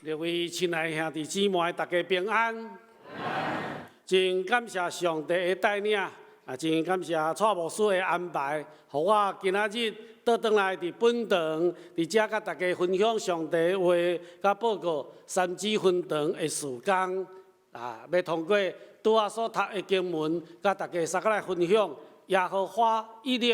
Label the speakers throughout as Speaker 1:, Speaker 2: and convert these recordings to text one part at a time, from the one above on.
Speaker 1: 各位亲爱兄弟姊妹，大家平安。真感谢上帝的带领，真感谢蔡牧师的安排，互我今仔日倒转来伫本堂，伫遮甲大家分享上帝的话，甲报告三子分堂的事工。要通过拄仔所读的经文，甲大家三个来分享。耶和华屹立，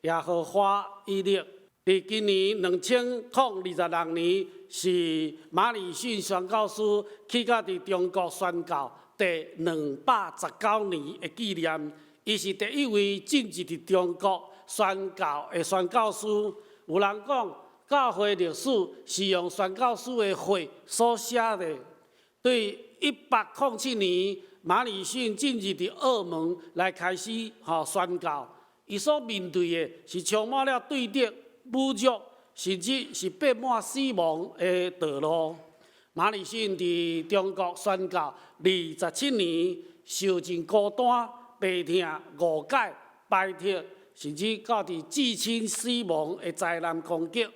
Speaker 1: 耶和华屹立。伫今年2026年，是马礼逊宣教师去到伫中国宣教第219年的纪念。伊是第一位进入伫中国宣教的宣教师。有人讲，教会历史是用宣教师的血所写的。对1807年，马礼逊进入伫澳门来开始宣教，伊所面对的是充满了对敌、侮辱，甚至是逼满死亡的道路。马礼逊伫中国宣教27年，受尽孤单、病痛、误解、排斥，甚至到伫至亲死亡的灾难攻击。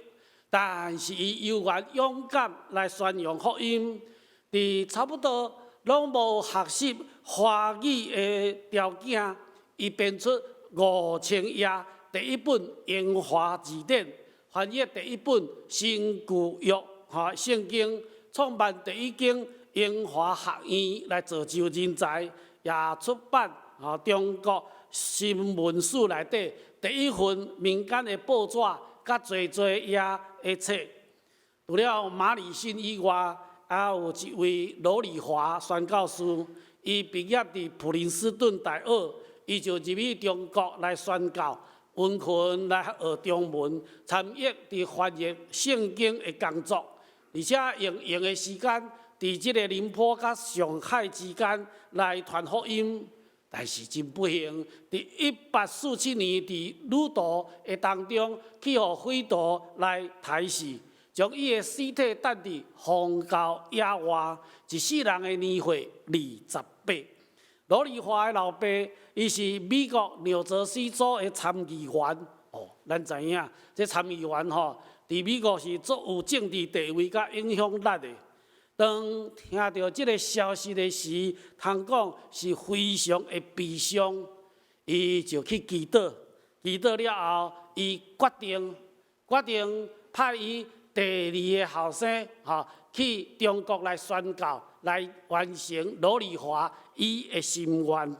Speaker 1: 但是伊犹原勇敢来宣扬福音，伫差不多拢无学习华语的条件，伊编出5000页第一本英华字典，翻译第一本新旧约圣经，创办第一间英华学院来造就人才，也出版中国新闻史内底第一份民间的报纸，甲侪页的册。除了马礼逊以外，还有一位罗礼华宣教师，伊毕业伫普林斯顿大学，伊就入去中国来宣教。温群来学中文，参与伫翻译圣经的工作，而且用的时间伫即个宁波甲上海之间来传福音。但是真不幸，伫1847年伫旅途的当中，去互匪徒来杀死，将伊的尸体丢伫荒郊野外，一世人的年岁28。罗礼华的老爸，伊是美国纽泽西州的参议员。咱知影，这参议员伫美国是足有政治地位甲影响力的。当听到这个消息的时，通讲是非常的悲伤。伊就去祈祷，祈祷了后，伊决定派伊第二个后生去中国来宣教，来完成罗礼华伊的心愿。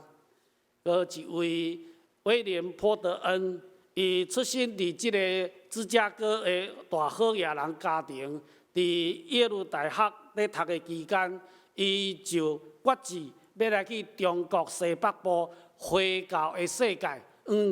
Speaker 1: 搁一位威廉波德恩，伊出生伫即个芝加哥的大好野人家庭，伫耶鲁大学咧读的期间，伊就决志要来去中国西北部回教的世界，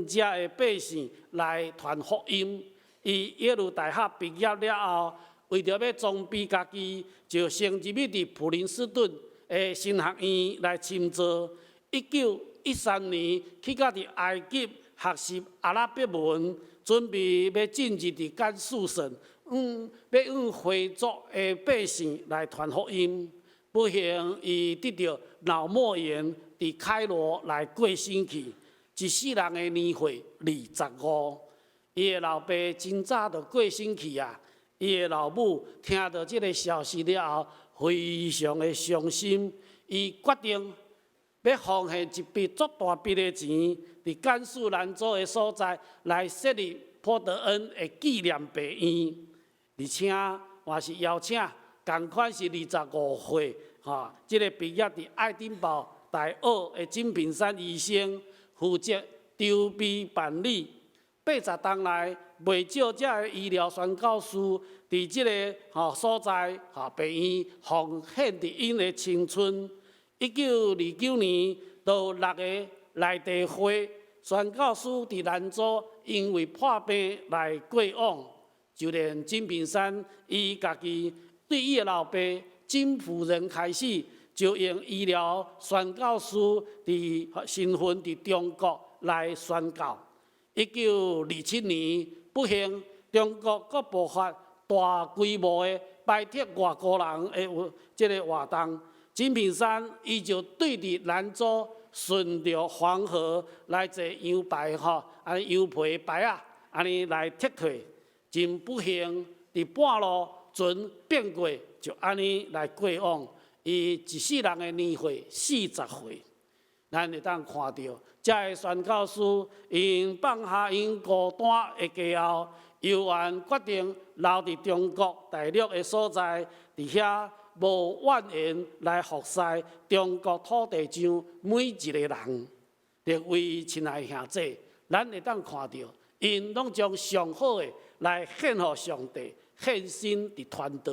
Speaker 1: 遮的百姓来传福音。伊耶鲁大学毕业了后，为着要装备家己，就先入去伫普林斯顿的神学院来深造。1913年去到伫埃及学习阿拉伯文，准备要进入伫甘肃省，要向回族的百姓来传福音。不幸伊得到脑膜炎，伫开罗来过身去，一世人的年岁25。伊的老爸真早就过身去啊！伊的老母听到这个消息了后，非常的伤心。伊决定要奉献一笔足大笔的钱，伫甘肃兰州的所在来设立波德恩的纪念病院，而且也是邀请同款是25岁这个毕业伫爱丁堡大学的金平山医生负责筹备办理。80天来，袂少这个医疗宣教师伫即个所在病院奉献伫因的青春。1929年到6个内地会，宣教师伫兰州因为破病来过往，就连金平山伊家己对伊的老爸金夫人开始，就用医疗宣教师的身份伫中国来宣教。1927年，不幸中国阁爆发大规模的排斥外国人的这个活动，金平山伊就对伫兰州顺着黄河来坐洋牌洋皮牌安尼来撤退。真不幸，伫半路船变过就安尼来过往，伊一世人的年岁40岁，咱会当看到，这个宣教师因放下因孤单的家后，犹原决定留伫中国大陆的所在，伫遐无怨言来服侍中国土地上每一个人，特为亲爱兄弟，咱会当看到，因拢将上好的来献予上帝，献身伫传道。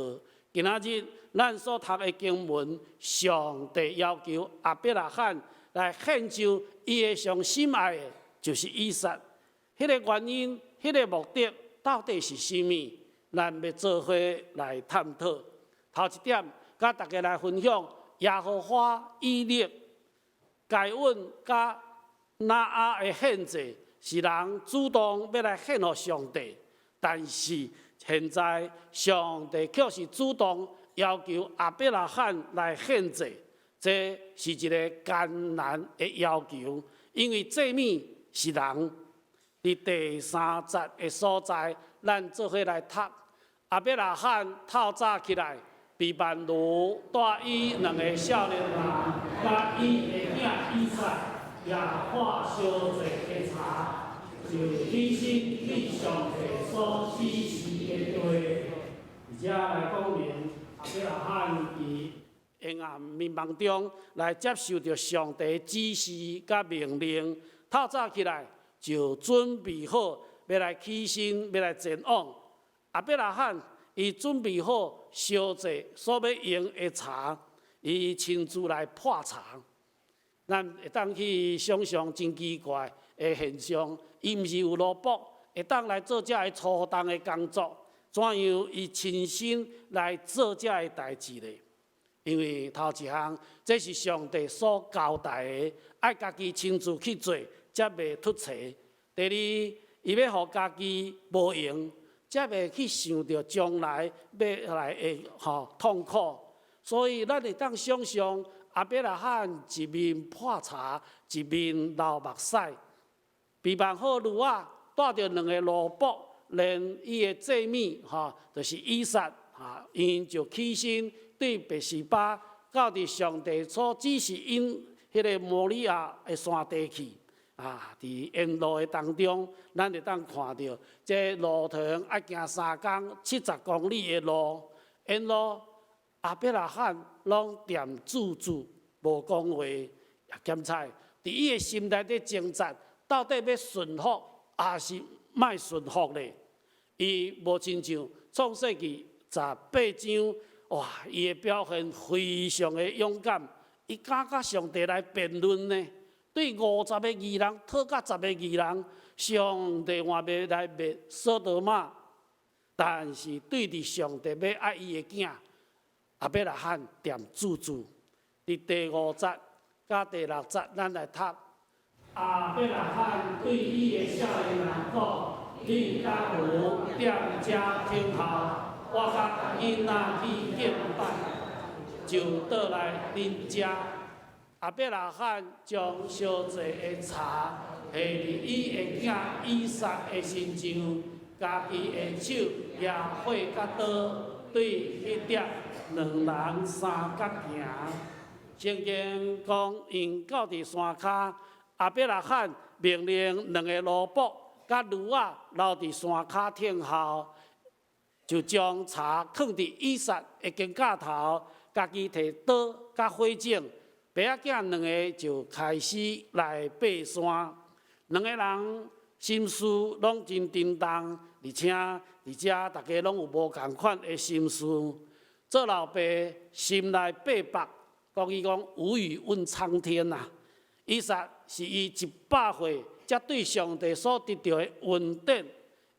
Speaker 1: 今仔日咱所读的经文，上帝要求亚伯拉罕来献上伊的上心爱的，就是以撒。迄个原因，迄个目的到底是甚物？咱要做伙来探讨。头一点，甲大家来分享耶和华以勒、该恩甲拿阿的献祭，是人主动要来献予上帝，但是现在上帝却是主动要求亚伯拉罕来献祭，这是一个艰难的要求，因为祭物是人。伫第3节的所在，咱做伙来读亚伯拉罕透早起来，被万奴带伊2个少年人，甲伊的囝以撒，也化烧祭的茶，就起身去上帝所指示的地。而且来讲明亚伯拉罕伫黑暗迷茫中来接受着上帝指示甲命令，透早起来就准备好要来起身，要来前往。亚伯拉罕伊准备好烧祭所要用的茶，伊亲自来破茶。咱会当去想象真奇怪的现象，伊毋是有萝卜，会当来做遮个粗重的工作，怎样伊亲身来做遮个代志呢？因为头一项，这是上帝所交代的，爱家己亲自去做，才袂突切。第二，伊要互家己无用，才袂去想着将来要来的痛苦。所以咱会当想象亚伯拉罕一面破茶，一面流目屎，备办好炉仔，带着2个萝卜，连伊的祭物就是以撒因就起身对别是巴到伫上帝所指示因迄个摩利亚的山地去。伫沿路的当中，咱会当看到，这路程要行3天70公里的路，沿路亚伯拉罕拢念住，无讲话，也检查伫伊的心内底挣扎，到底要顺服还是莫顺服呢？伊无亲像创世纪18章，哇！伊的表现非常的勇敢，伊敢甲上帝来辩论呢？对50个义人讨甲10个义人，上帝换要来灭所多玛，但是对伫上帝要爱伊的囝亚伯拉罕念住。伫第5节甲第6节，咱来读。亚伯拉罕对伊的少年人讲：你甲有踮遮听候，我甲囡仔去敬拜，就倒来恁遮。亚伯拉罕将烧祭的茶下伫伊的囝以撒的身上，家己的手也火甲刀，对迄碟2人3角行。圣经讲，因到伫山骹，亚伯拉罕命令2个萝卜甲驴仔留伫山骹听候，就将茶放伫以撒的肩胛头，家己摕刀甲火种。爸仔囝2个就开始来爬山，2个人心思拢真沉重，而且伫遮大家拢有无共款的心思。做老爸心内悲白，讲伊讲无语问苍天啊！以撒是伊100岁才对上帝所得到的恩典，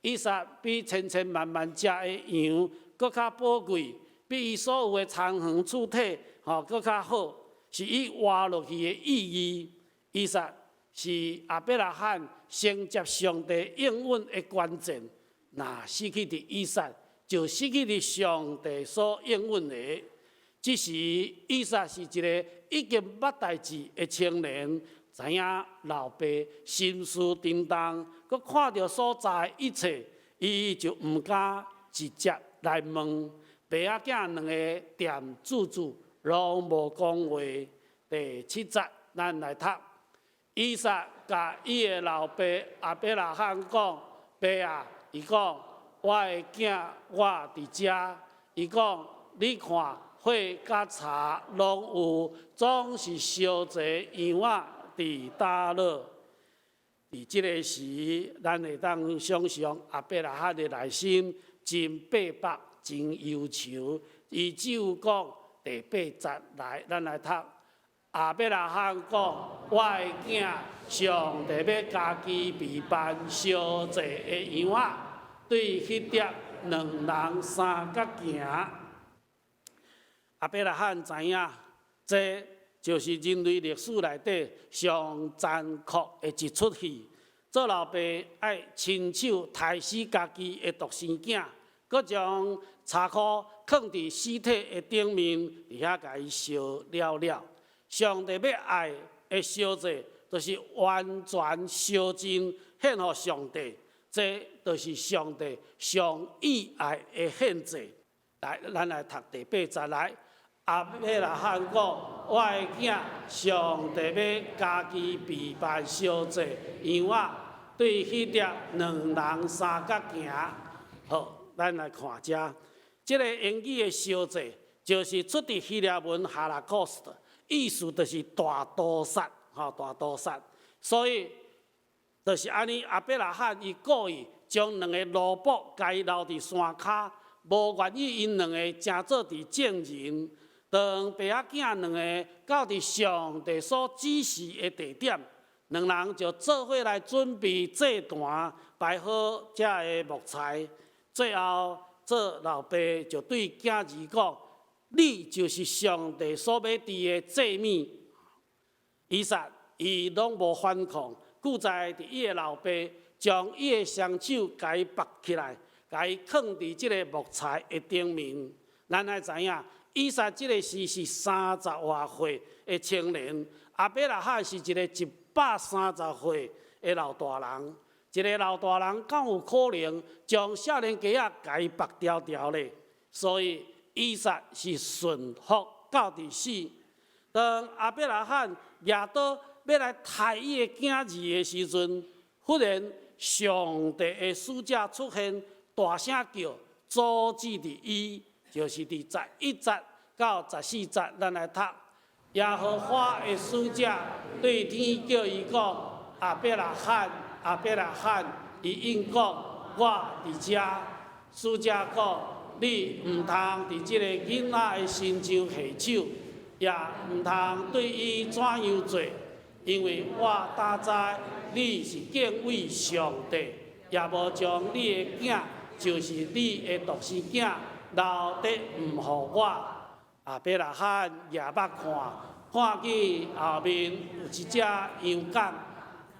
Speaker 1: 以撒比千万食的羊搁较宝贵，比伊所有的苍黄厝体搁较好。是伊活落去的意义。以撒是亚伯拉罕承接上帝应允的关键。若失去伫以撒，就失去伫上帝所应允的。只是以撒是一个已经捌代志的青年，知影老爸心思沉重，佮看到所在一切，伊就毋敢直接来问。爸仔囝两个店主拢无讲话。第7节，咱来读。以撒甲伊的老爸亚伯拉罕讲：爸啊，伊讲，我的囝，我伫遮。伊讲，你看，火甲柴拢有，总是烧一个样仔伫倒落。伫即个时，咱会当想象亚伯拉罕的内心真悲迫、真忧愁。伊只有讲第8节来，咱来读。亚伯拉罕讲：我的囝，上帝要家己备办烧祭的样仔，对迄碟2人3角行。亚伯拉罕知影，这就是人类历史内底上残酷的一出戏。做老爸爱亲手杀死家己的独生囝，搁将柴箍放伫尸体的顶面，伫遐甲伊烧了。上帝要爱的烧祭，就是完全烧尽献予上帝，这就是上帝上意爱的献祭。来，咱来读第8节来。亚伯拉罕讲：我的囝，上帝要家己备办烧祭样仔，对迄碟2人3角行。好，咱来看遮，即个英语的烧祭，就是出自希腊文 Holocaust。意思就是大屠杀，大屠杀。所以就是安尼，亚伯拉罕伊故意将2个奴仆家留伫山骹，无愿意因2个正做伫证人。当爸仔囝2个到伫上帝所指示的地点，2人就做伙来准备祭坛，摆好遮个木材。最后，做老爸就对囝儿讲：你就是上帝所要伫的祭物。以撒伊拢无反抗，故在伫伊的老爸将伊的双手甲伊绑起来，甲伊放伫即个木材的顶面。咱爱知影，以撒即个时是30外岁的青年，亚伯拉罕是一个130岁的老大人。一个老大人敢有可能将少年家仔甲伊绑条条咧？所以以撒是顺服到底死。当亚伯拉罕举刀要来杀伊的囝儿的时阵，忽然上帝的使者出现，大声叫，阻止伫伊，就是伫11节到14节，咱来读。耶和华的使者对天叫伊讲：亚伯拉罕，亚伯拉罕，伊应讲：我伫遮。使者讲：你唔通伫即个囡仔的身上下手，也唔通对伊怎样做，因为我打知你是敬畏上帝，也无将你的囝，就是你的独生囝留伫唔互我。亚伯拉罕举目看见后面有一只羊羔，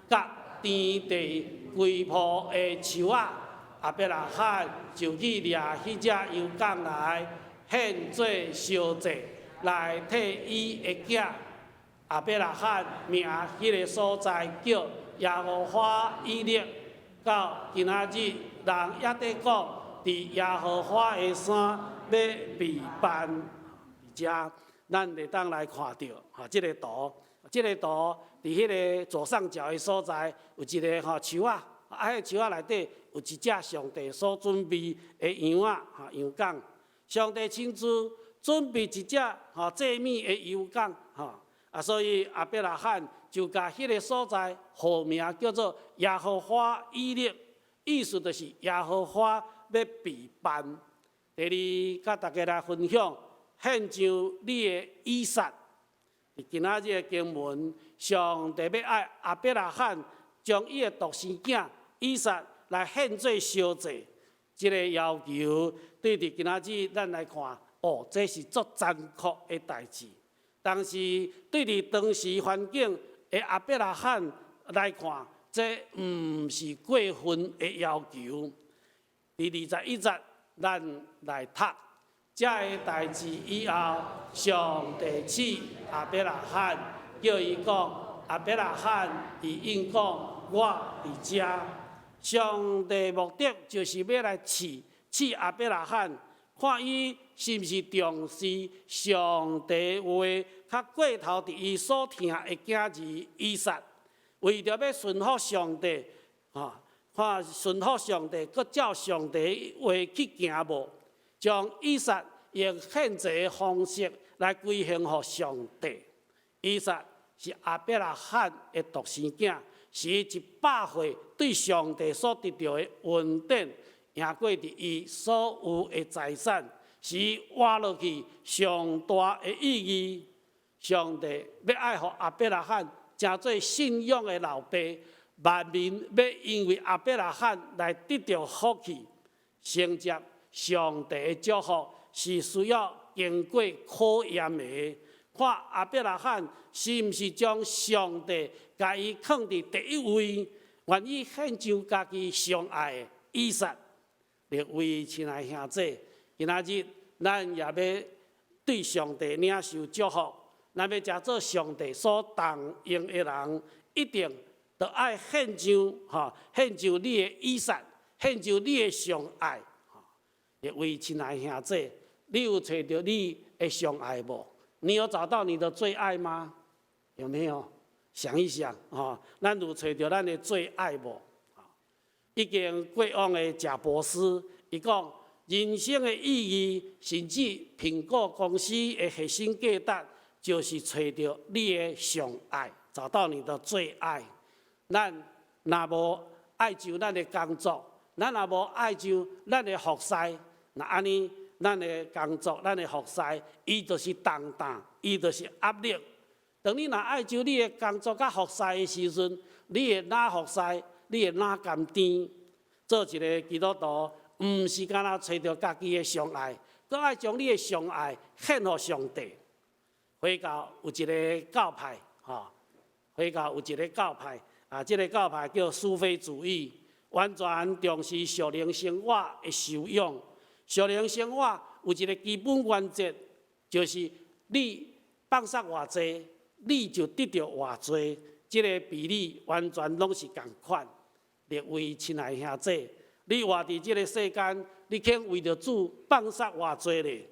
Speaker 1: 甲田地规铺的树仔。亚伯拉罕就去掠迄只羊羔来献做烧祭，来替伊的囝。亚伯拉罕名迄个所在叫耶和华以勒，到今仔日人也得讲，伫耶和华的山要备办。遮咱会当来看到即个图，即个图伫迄个左上角的所在有一个树仔，迄个树仔内底有一只上帝所准备的羊仔，羊羔。上帝亲自准备一只祭物的羊羔，所以亚伯拉罕就甲迄个所在号名叫做耶和华以勒，意思就是耶和华要备办。第二，甲大家来分享。献上你的以撒，今仔日的经文，上帝要爱亚伯拉罕将伊的独生囝以撒来献做烧祭，这个要求对伫今仔日咱来看，这是足残酷的代志。但是对伫当时环境的亚伯拉罕来看，这毋是过分的要求。第21节，咱来读。这个代志以后，上帝赐亚伯拉罕，叫伊讲：亚伯拉罕，伊应讲：我伫遮。上帝目的就是要来赐亚伯拉罕，看伊是毋是重视上帝话，较过头伫伊所听的囝儿以撒，为着要顺服上帝，看顺服上帝，搁照上帝话去行无，将以撒用献祭的方式来归献予上帝。以撒是亚伯拉罕的独生囝，是100岁对上帝所得到的恩典，赢过伫伊所有的财产，是活落去上大的意义。上帝要爱互亚伯拉罕诚做信仰的老爸，万民要因为亚伯拉罕来得到福气，承接上帝的祝福是需要经过考验的。看亚伯拉罕是毋是将上帝甲伊放伫第一位，愿意献上家己上爱的以撒。各位亲爱兄弟，今仔日咱也要对上帝领受祝福，咱要食做上帝所同用的人，一定着爱献上献上你的以撒，献上你的上爱。各位亲爱兄弟，你有找到你的上爱无？你有找到你的最爱吗？有没有？想一想咱有找到咱的最爱无？已经过往的贾博士，伊讲人生的意义，甚至苹果公司的核心价值，就是找到你的上爱，找到你的最爱。咱若无爱上咱的工作，咱若无爱上咱的服侍，那安尼。咱的工作，咱的服侍，伊就是重担，伊就是压力。当你若爱上你的工作甲服侍的时阵，你会哪服侍，你会哪甘甜。做一个基督徒，毋是干那找到家己的上爱，搁爱将你的上爱献予上帝。回教有一个教派，回教有一个教派，这个教派叫苏菲主义，完全重视属灵生活的修养。属灵生活有一个基本原则，就是你放撒偌济，你就得到偌济。这个比例完全拢是同款。各位亲爱兄弟，你活伫这个世间，你肯为着主放撒偌济咧？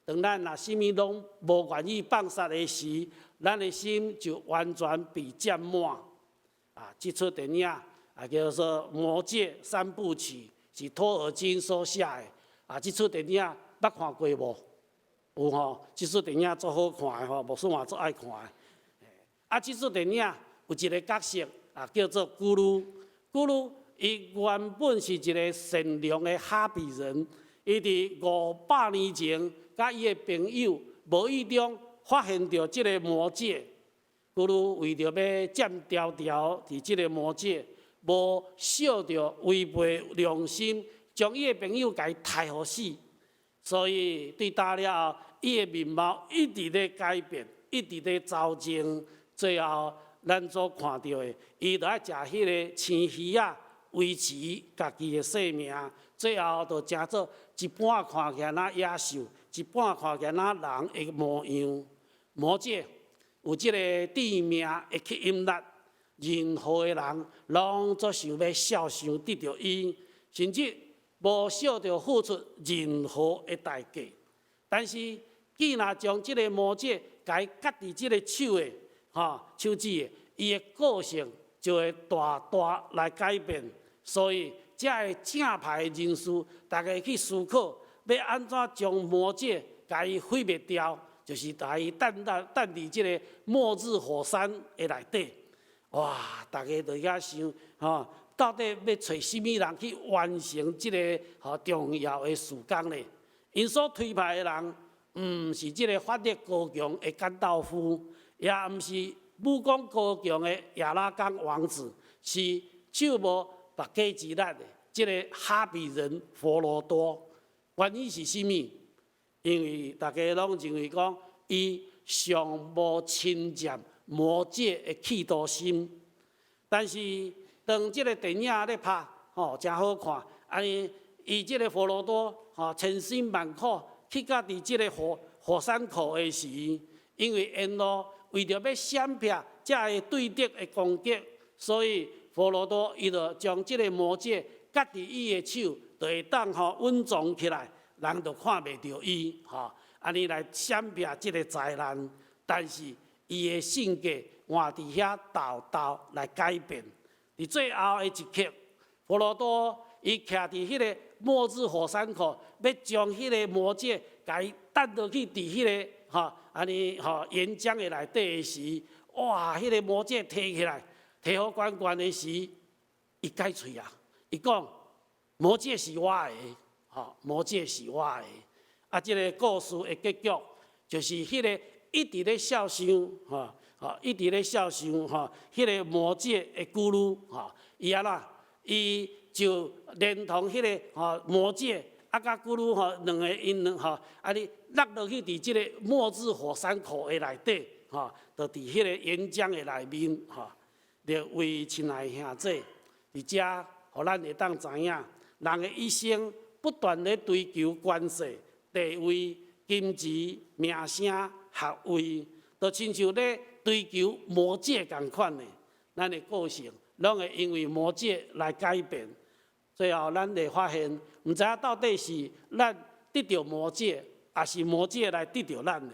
Speaker 1: 当咱若啥物拢无愿意放撒的时，咱的心就完全被占满。这出电影叫做《魔戒3部曲》，是托尔金所写的。这出电影捌看过无？有吼，这出电影足好看的吼，无算我足爱看的。这出电影有一个角色叫做咕噜。咕噜伊原本是一个善良的哈比人，伊伫500年前，甲伊的朋友无意中发现到这个魔戒。咕噜为着要占条条伫这个魔戒，无想着违背良心。将伊的朋友甲伊杀互死，所以对打了后，伊的面貌一直在改变，一直在走前。最后，咱所看到的，伊就爱食迄个青鱼维持家己的性命。最后，就成做一半看起来那野兽，一半看起来那人的模样。魔戒有即个致命的吸引力，任何的人拢做想要效想得到伊，甚至。无想着付出任何的代价，但是既然将这个魔戒甲伊夹伫这个手的手指的，伊的个性就会大大来改变。所以，这个正派的人士，大家去思考，要安怎将魔戒甲伊毁灭掉，就是甲伊等伫这个末日火山的内底。哇！大家就遐想到底要找什么人去完成这个重要的事工呢？因所推派的人，毋是这个法力高强的甘道夫，也毋是武功高强的亚拉冈王子，是手无目鸡之力的这个哈比人佛罗多。原因是甚物？因为大家拢认为讲，伊尚无侵占魔戒的企图心，但是。当这个电影咧拍，真好看。伊这个佛罗多，千辛万苦去到伫这个火山口的时，因为沿路为着要闪避这个对敌的攻击，所以佛罗多伊就将这个魔戒夹伫伊的手，就会当稳重起来，人就看袂到伊，吼，安尼来闪避即个灾难。但是伊的性格换伫遐豆豆来改变。伫最后的一刻，佛罗多伊徛伫迄个末日火山口，要将迄个魔戒甲伊担落去伫迄个吼安尼吼岩浆的内底的时，哇！迄个魔戒摕起来，摕好悬悬的时，伊改喙啊，伊讲魔戒是我的，吼魔戒是我的。啊，即个故事的结局就是迄个一直咧孝想，吼一直咧孝想，吼迄个魔戒的咕噜，吼伊安怎？伊就连同迄个魔戒啊甲咕噜两个因吼安尼落落去伫即个末日火山口的内底，就伫迄个岩浆的内面，就为亲爱兄弟伫遮，互咱会当知影，人的一生不断咧追求权势、地位、金钱、名声、学位，就亲像咧追求魔戒共款的，咱的个性拢会因为魔戒来改变。最后，咱会发现，毋知影到底是咱得到魔戒，还是魔戒来得到咱的。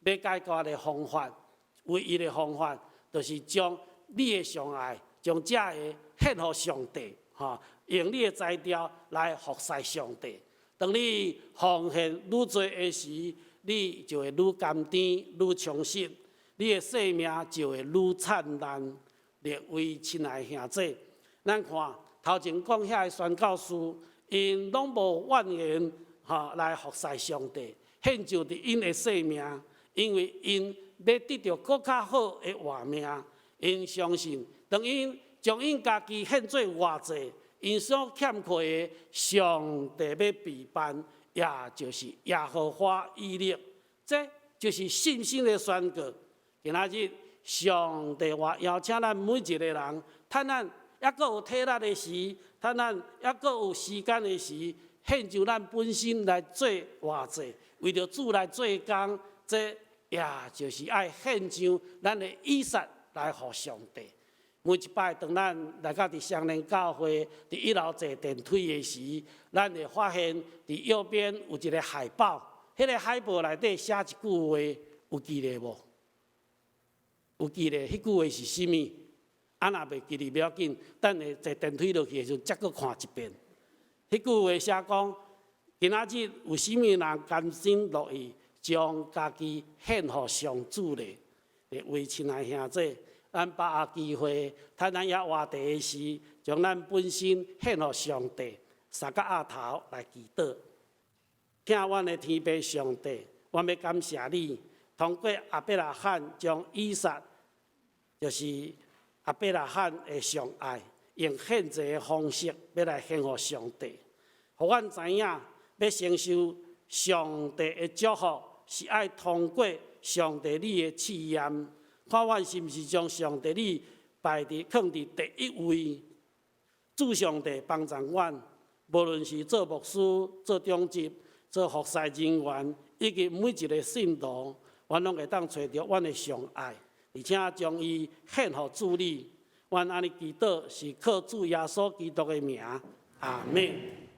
Speaker 1: 要解决的方法，唯一的方法，就是将你的上爱，将这个献予上帝，用你的才调来服侍上帝。当你奉献愈多的时，你就会愈甘甜、愈充实，你的生命就会愈灿烂。列为亲爱兄弟，咱看头前讲遐个宣教师，因拢无怨言，来服侍上帝，献就伫因的生命，因为因要得到更较好的活命。因相信，当因将因家己献做偌济，因所欠缺的，上帝要陪伴，也就是耶和华以勒。这就是信心的宣告。今仔日，上帝话邀请咱每一个人，趁咱还阁有体力的时，趁咱还阁有时间的时，献就咱本身来做偌济，为着主来做工，这也就是爱献上咱的以撒来互上帝。每一摆当咱来到伫双连教会，伫一楼坐电梯的时，咱会发现伫右边有一个海报，迄个海报内底写一句话，有记咧无？有记咧，迄句话是啥物？啊，若袂记哩，不要紧，等下坐电梯落去的时阵，再搁看一遍。迄句话写讲，今仔日有啥物人甘心乐意将家己献予上主咧？为亲爱兄弟，咱把握机会，趁咱遐活地的时，将咱本身献予上帝，三角额头来祈祷。听阮的天父上帝，我要感谢你，通过亚伯拉罕将以撒，就是亚伯拉罕的上爱，用献祭的方式要来献予上帝，互阮知影要承受上帝的祝福，是爱通过上帝你的试验，看阮是毋是将上帝你放伫第一位。主上帝帮助阮，无论是做牧师、做中职、做服侍人员，以及每一个信徒，阮拢会当找到阮的上爱，而且将伊献予主你。阮安尼祈祷是靠主耶稣基督的名，阿门。